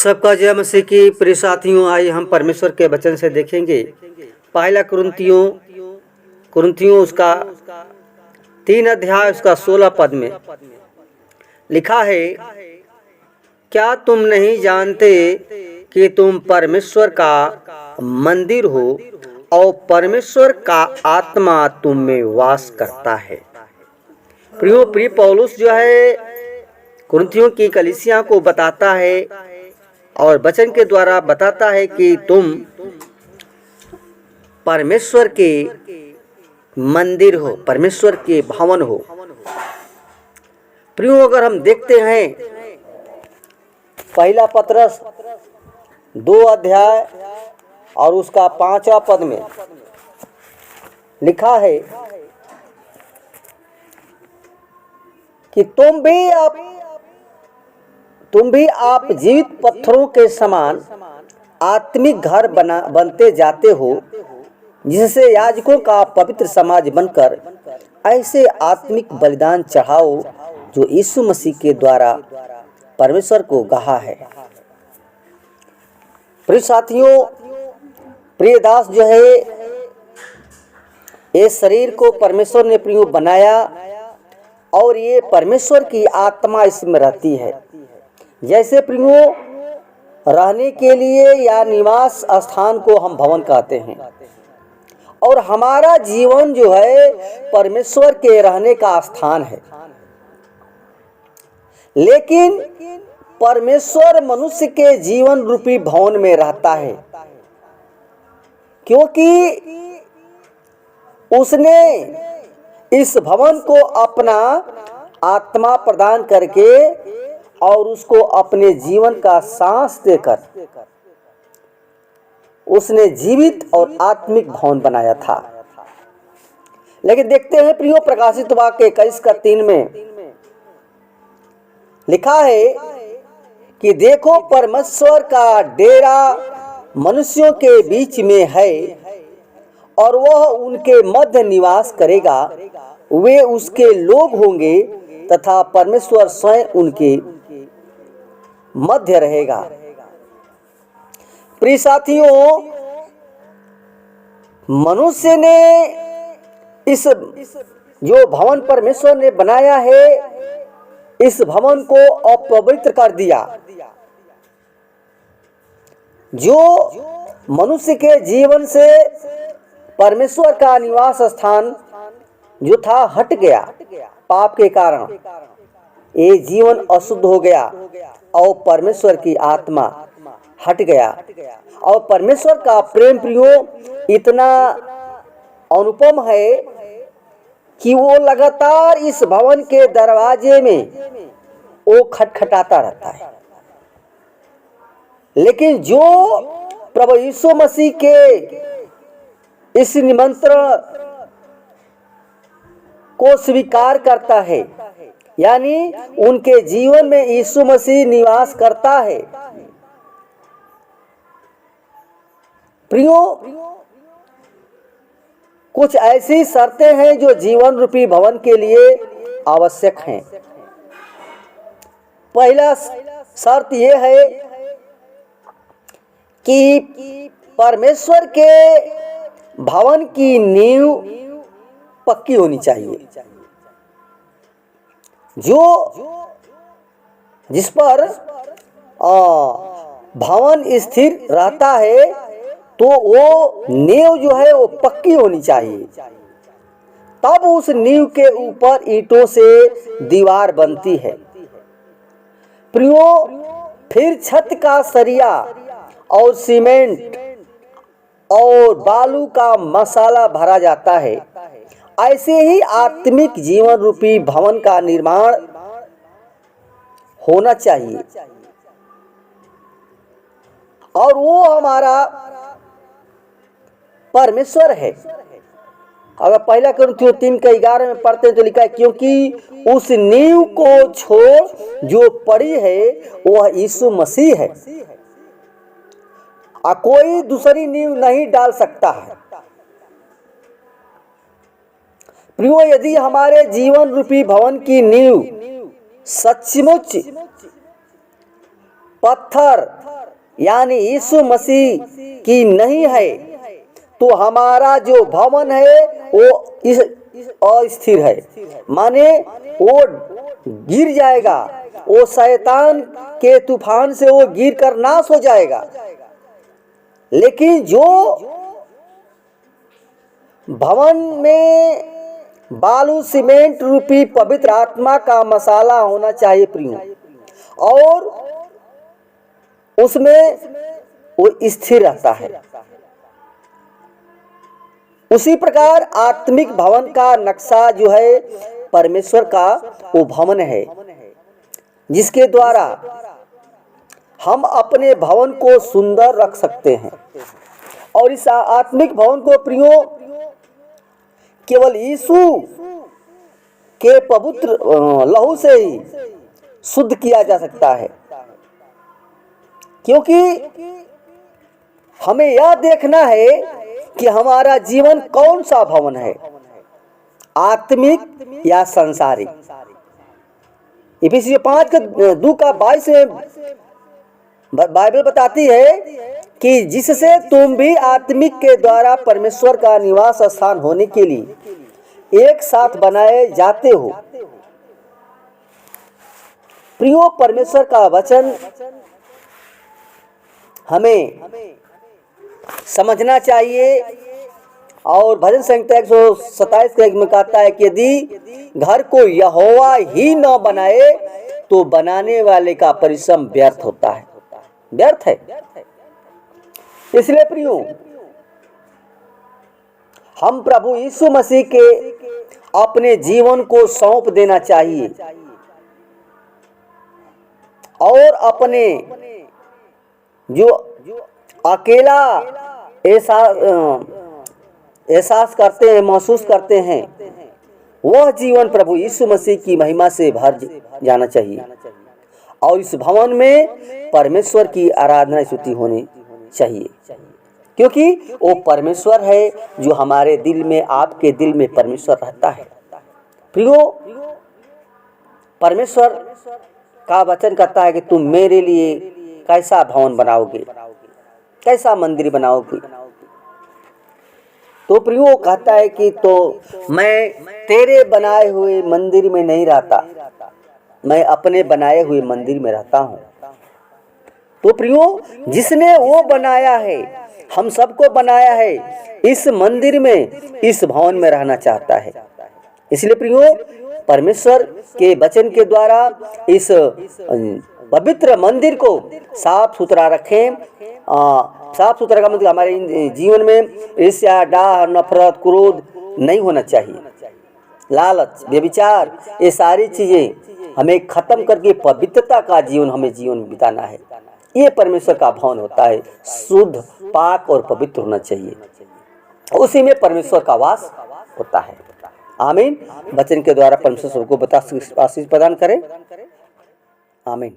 सबका जय मसीह की प्रिय साथियों। आइए हम परमेश्वर के वचन से देखेंगे पहला कुरिन्थियों उसका 3 अध्याय उसका 16 पद में लिखा है, क्या तुम नहीं जानते कि तुम परमेश्वर का मंदिर हो और परमेश्वर का आत्मा तुम में वास करता है। प्रिय पौलुस जो है कुरिन्थियों की कलीसिया को बताता है और वचन के द्वारा बताता है कि तुम परमेश्वर के मंदिर हो, परमेश्वर के भवन हो। प्रियो, अगर हम देखते हैं पहला पत्रस 2 अध्याय और उसका 5वां पद में लिखा है कि तुम भी आप जीवित पत्थरों के समान आत्मिक घर बनते जाते हो, जिससे याजकों का पवित्र समाज बनकर ऐसे आत्मिक बलिदान चढ़ाओ जो यीशु मसीह के द्वारा परमेश्वर को कहा है। प्रिय साथियों, प्रिय दास जो है ये शरीर को परमेश्वर ने प्रियो बनाया और ये परमेश्वर की आत्मा इसमें रहती है। जैसे प्रियो रहने के लिए या निवास स्थान को हम भवन कहते हैं और हमारा जीवन जो है परमेश्वर के रहने का स्थान है। लेकिन परमेश्वर मनुष्य के जीवन रूपी भवन में रहता है, क्योंकि उसने इस भवन को अपना आत्मा प्रदान करके और उसको अपने जीवन का सांस देकर उसने जीवित और आत्मिक भवन बनाया था। लेकिन देखते हैं प्रियो प्रकाशित वाक्य 21:3 में लिखा है कि देखो परमेश्वर का डेरा मनुष्यों के बीच में है और वह उनके मध्य निवास करेगा। वे उसके लोग होंगे तथा परमेश्वर स्वयं उनके मध्य रहेगा। प्रिय साथियों, मनुष्य ने इस जो भवन परमेश्वर ने बनाया है, इस भवन को अपवित्र कर दिया। जो मनुष्य के जीवन से परमेश्वर का निवास स्थान जो था हट गया पाप के कारण, ये जीवन अशुद्ध हो गया और परमेश्वर की आत्मा हट गया। और परमेश्वर का प्रेम प्रियो इतना अनुपम है कि वो लगातार इस भवन के दरवाजे में वो खटखटाता रहता है। लेकिन जो प्रभु यीशु मसीह के इस निमंत्रण को स्वीकार करता है, यानी उनके जीवन में यीशु मसीह निवास करता है, प्रियो कुछ ऐसी शर्तें हैं जो जीवन रूपी भवन के लिए आवश्यक हैं। पहला शर्त यह है कि परमेश्वर के भवन की नींव पक्की होनी चाहिए। जिस पर भवन स्थिर रहता है तो वो नींव जो है वो पक्की होनी चाहिए। तब उस नींव के ऊपर ईंटों से दीवार बनती है। प्रियो, फिर छत का सरिया और सीमेंट और बालू का मसाला भरा जाता है। ऐसे ही आत्मिक जीवन रूपी भवन का निर्माण होना चाहिए और वो हमारा परमेश्वर है। अगर पहला कुरिन्थियों 3:11 में पढ़ते हैं तो लिखा है, क्योंकि उस नींव को छोड़ जो पड़ी है वह यीशु मसीह है, कोई दूसरी नींव नहीं डाल सकता है। प्रियो, यदि हमारे जीवन रूपी भवन की नींव सचमुच पत्थर यानी यीशु मसीह की नहीं है तो हमारा जो भवन है वो इस अस्थिर है, माने वो गिर जाएगा, वो शैतान के तूफान से वो गिर कर नाश हो जाएगा। लेकिन जो भवन में बालू सीमेंट रूपी पवित्र आत्मा का मसाला होना चाहिए प्रियो, और उसमें वो स्थिर रहता है। उसी प्रकार आत्मिक भवन का नक्शा जो है परमेश्वर का वो भवन है, जिसके द्वारा हम अपने भवन को सुंदर रख सकते हैं। और इस आत्मिक भवन को प्रियो केवल यीशु के पवित्र लहू से ही शुद्ध किया जा सकता है, क्योंकि हमें यह देखना है कि हमारा जीवन कौन सा भवन है, आत्मिक या सांसारिक। इफिसियों 5:2-22 में बाइबल बताती है कि जिससे तुम भी आत्मिक के द्वारा परमेश्वर का निवास स्थान होने के लिए एक साथ बनाए जाते हो। प्रियो, परमेश्वर का वचन हमें समझना चाहिए। और भजन संहिता 127 के में कहता है कि यदि घर को यहोवा ही न बनाए तो बनाने वाले का परिश्रम व्यर्थ होता है, व्यर्थ है। इसलिए प्रियो, हम प्रभु यीशु मसीह के अपने जीवन को सौंप देना चाहिए और अपने जो अकेला एहसास करते हैं, महसूस करते हैं, वह जीवन प्रभु यीशु मसीह की महिमा से भर जाना चाहिए। और इस भवन में परमेश्वर की आराधना स्तुति होनी चाहिए, क्योंकि वो परमेश्वर है जो हमारे दिल में, आपके दिल में परमेश्वर रहता है। प्रियो, परमेश्वर का वचन कहता है कि तुम मेरे लिए कैसा भवन बनाओगे, कैसा मंदिर बनाओगे। तो प्रियो कहता है कि तो मैं तेरे बनाए हुए मंदिर में नहीं रहता, मैं अपने बनाए हुए मंदिर में रहता हूँ। तो प्रियो, जिसने वो बनाया है, हम सबको बनाया है, इस मंदिर में, इस भवन में रहना चाहता है। इसलिए प्रियो, परमेश्वर के वचन के द्वारा इस पवित्र मंदिर को साफ सुथरा रखें। साफ सुथरा का मतलब हमारे जीवन में ईर्ष्या, डाह, नफरत, क्रोध नहीं होना चाहिए। लालच, व्यभिचार, ये सारी चीजें हमें खत्म करके पवित्रता का जीवन हमें जीवन बिताना है। ये परमेश्वर का भवन होता है, शुद्ध, पाक और पवित्र होना चाहिए। उसी में परमेश्वर का वास होता है। आमीन। वचन के द्वारा परमेश्वर सबको आशीष प्रदान करें। आमीन।